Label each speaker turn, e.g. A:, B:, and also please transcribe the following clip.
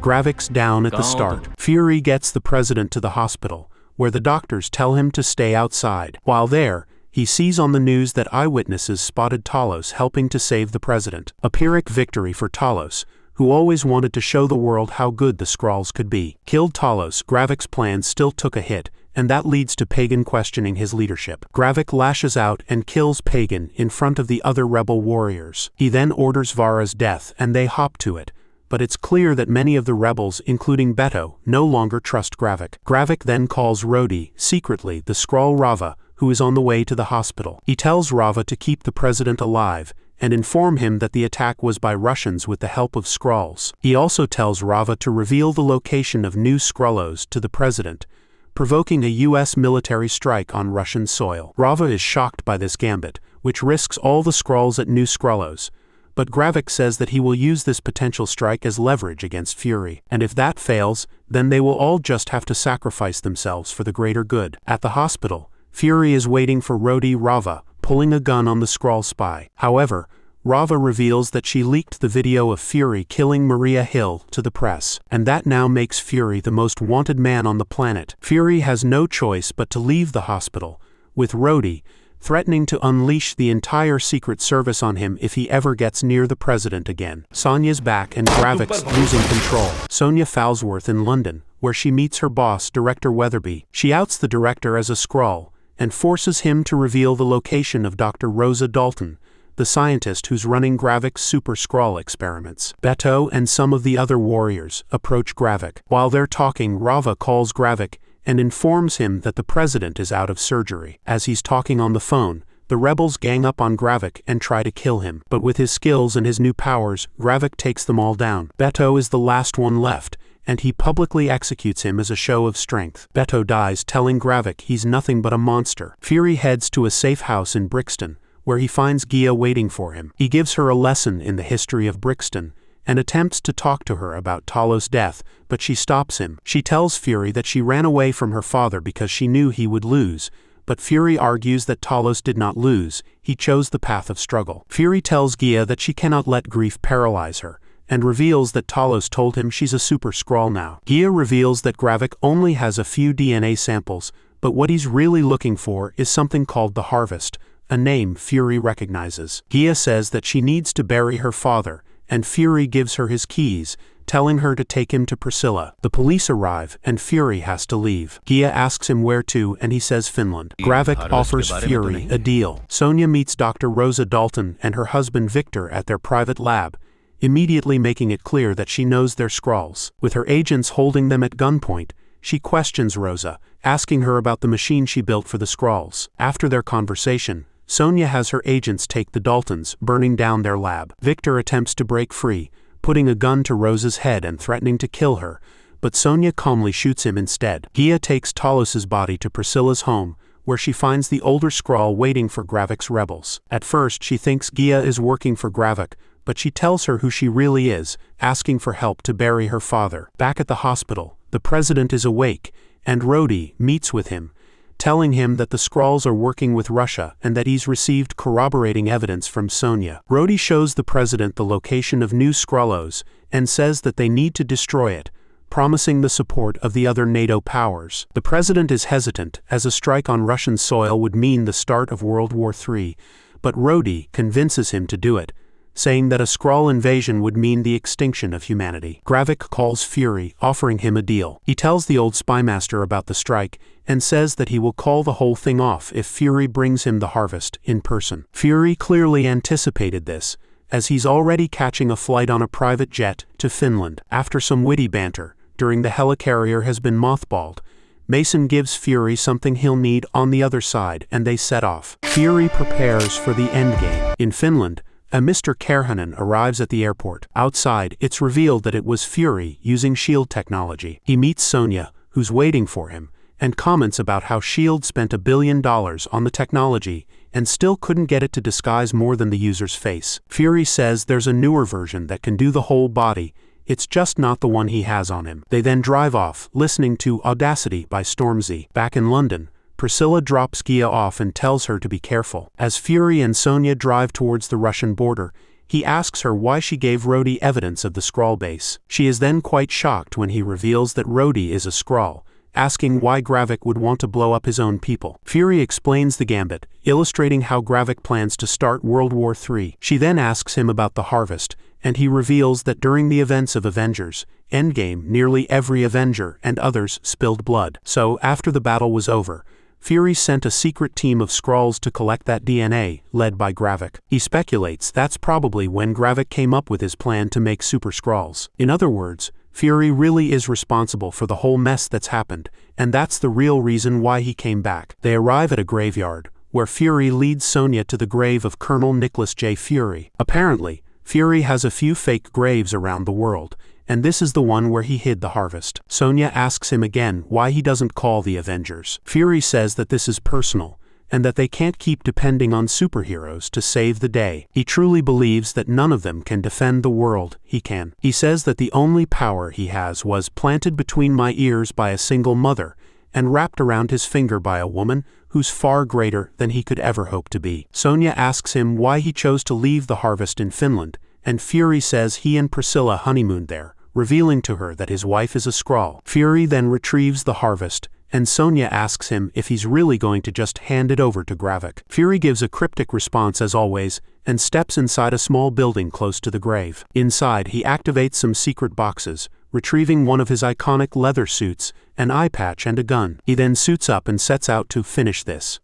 A: Gravik's down at the start. Fury gets the president to the hospital, where the doctors tell him to stay outside. While there, he sees on the news that eyewitnesses spotted Talos helping to save the president. A Pyrrhic victory for Talos, who always wanted to show the world how good the Skrulls could be. Killed Talos, Gravik's plans still took a hit, and that leads to Pagan questioning his leadership. Gravik lashes out and kills Pagan in front of the other rebel warriors. He then orders Varra's death and they hop to it, but it's clear that many of the rebels, including Beto, no longer trust Gravik. Gravik then calls Rhodey, secretly the Skrull Raava, who is on the way to the hospital. He tells Raava to keep the president alive, and inform him that the attack was by Russians with the help of Skrulls. He also tells Raava to reveal the location of new Skrullos to the president, provoking a U.S. military strike on Russian soil. Raava is shocked by this gambit, which risks all the Skrulls at New Skrullos, but Gravik says that he will use this potential strike as leverage against Fury, and if that fails, then they will all just have to sacrifice themselves for the greater good. At the hospital, Fury is waiting for Rhodey Raava, pulling a gun on the Skrull spy. However, Raava reveals that she leaked the video of Fury killing Maria Hill to the press, and that now makes Fury the most wanted man on the planet. Fury has no choice but to leave the hospital, with Rhodey threatening to unleash the entire Secret Service on him if he ever gets near the president again. Sonia's back and Gravik's losing control. Sonia Falsworth in London, where she meets her boss, Director Weatherby. She outs the director as a Skrull, and forces him to reveal the location of Dr. Rosa Dalton, the scientist who's running Gravik's super Skrull experiments. Beto and some of the other warriors approach Gravik. While they're talking, Raava calls Gravik and informs him that the president is out of surgery. As he's talking on the phone, the rebels gang up on Gravik and try to kill him. But with his skills and his new powers, Gravik takes them all down. Beto is the last one left, and he publicly executes him as a show of strength. Beto dies, telling Gravik he's nothing but a monster. Fury heads to a safe house in Brixton, where he finds Gia waiting for him. He gives her a lesson in the history of Brixton, and attempts to talk to her about Talos' death, but she stops him. She tells Fury that she ran away from her father because she knew he would lose, but Fury argues that Talos did not lose, he chose the path of struggle. Fury tells Gia that she cannot let grief paralyze her, and reveals that Talos told him she's a super Skrull now. Gia reveals that Gravik only has a few DNA samples, but what he's really looking for is something called the Harvest, a name Fury recognizes. Gia says that she needs to bury her father, and Fury gives her his keys, telling her to take him to Priscilla. The police arrive, and Fury has to leave. Gia asks him where to, and he says Finland. Gravik offers Fury a deal. Sonia meets Dr. Rosa Dalton and her husband Victor at their private lab, immediately making it clear that she knows they're Skrulls. With her agents holding them at gunpoint, she questions Rosa, asking her about the machine she built for the Skrulls. After their conversation, Sonia has her agents take the Daltons, burning down their lab. Victor attempts to break free, putting a gun to Rosa's head and threatening to kill her, but Sonia calmly shoots him instead. Gia takes Talos's body to Priscilla's home, where she finds the older Skrull waiting for Gravik's rebels. At first, she thinks Gia is working for Gravik, but she tells her who she really is, asking for help to bury her father. Back at the hospital, the president is awake, and Rhodey meets with him, telling him that the Skrulls are working with Russia and that he's received corroborating evidence from Sonia. Rhodey shows the president the location of new Skrullos and says that they need to destroy it, promising the support of the other NATO powers. The president is hesitant, as a strike on Russian soil would mean the start of World War III, but Rhodey convinces him to do it, saying that a Skrull invasion would mean the extinction of humanity. Gravik calls Fury, offering him a deal. He tells the old spymaster about the strike, and says that he will call the whole thing off if Fury brings him the Harvest in person. Fury clearly anticipated this, as he's already catching a flight on a private jet to Finland. After some witty banter, during the helicarrier has been mothballed, Mason gives Fury something he'll need on the other side, and they set off. Fury prepares for the endgame. In Finland, a Mr. Kerhanen arrives at the airport. Outside, it's revealed that it was Fury using S.H.I.E.L.D. technology. He meets Sonia, who's waiting for him, and comments about how S.H.I.E.L.D. spent $1 billion on the technology and still couldn't get it to disguise more than the user's face. Fury says there's a newer version that can do the whole body, it's just not the one he has on him. They then drive off, listening to Audacity by Stormzy. Back in London, Priscilla drops Gia off and tells her to be careful. As Fury and Sonia drive towards the Russian border, He asks her why she gave Rhodey evidence of the Skrull base. She is then quite shocked when he reveals that Rhodey is a Skrull, asking why Gravik would want to blow up his own people. Fury explains the gambit, illustrating how Gravik plans to start World War III. She then asks him about the harvest, and he reveals that during the events of Avengers Endgame, nearly every Avenger and others spilled blood. So, after the battle was over, Fury sent a secret team of Skrulls to collect that DNA, led by Gravik. He speculates that's probably when Gravik came up with his plan to make Super Skrulls. In other words, Fury really is responsible for the whole mess that's happened, and that's the real reason why he came back. They arrive at a graveyard, where Fury leads Sonia to the grave of Colonel Nicholas J. Fury. Apparently, Fury has a few fake graves around the world, and this is the one where he hid the harvest. Sonia asks him again why he doesn't call the Avengers. Fury says that this is personal, and that they can't keep depending on superheroes to save the day. He truly believes that none of them can defend the world. He can. He says that the only power he has was planted between my ears by a single mother, and wrapped around his finger by a woman who's far greater than he could ever hope to be. Sonia asks him why he chose to leave the harvest in Finland, and Fury says he and Priscilla honeymooned there, revealing to her that his wife is a Skrull. Fury then retrieves the harvest, and Sonia asks him if he's really going to just hand it over to Gravik. Fury gives a cryptic response as always, and steps inside a small building close to the grave. Inside, he activates some secret boxes, retrieving one of his iconic leather suits, an eye patch and a gun. He then suits up and sets out to finish this.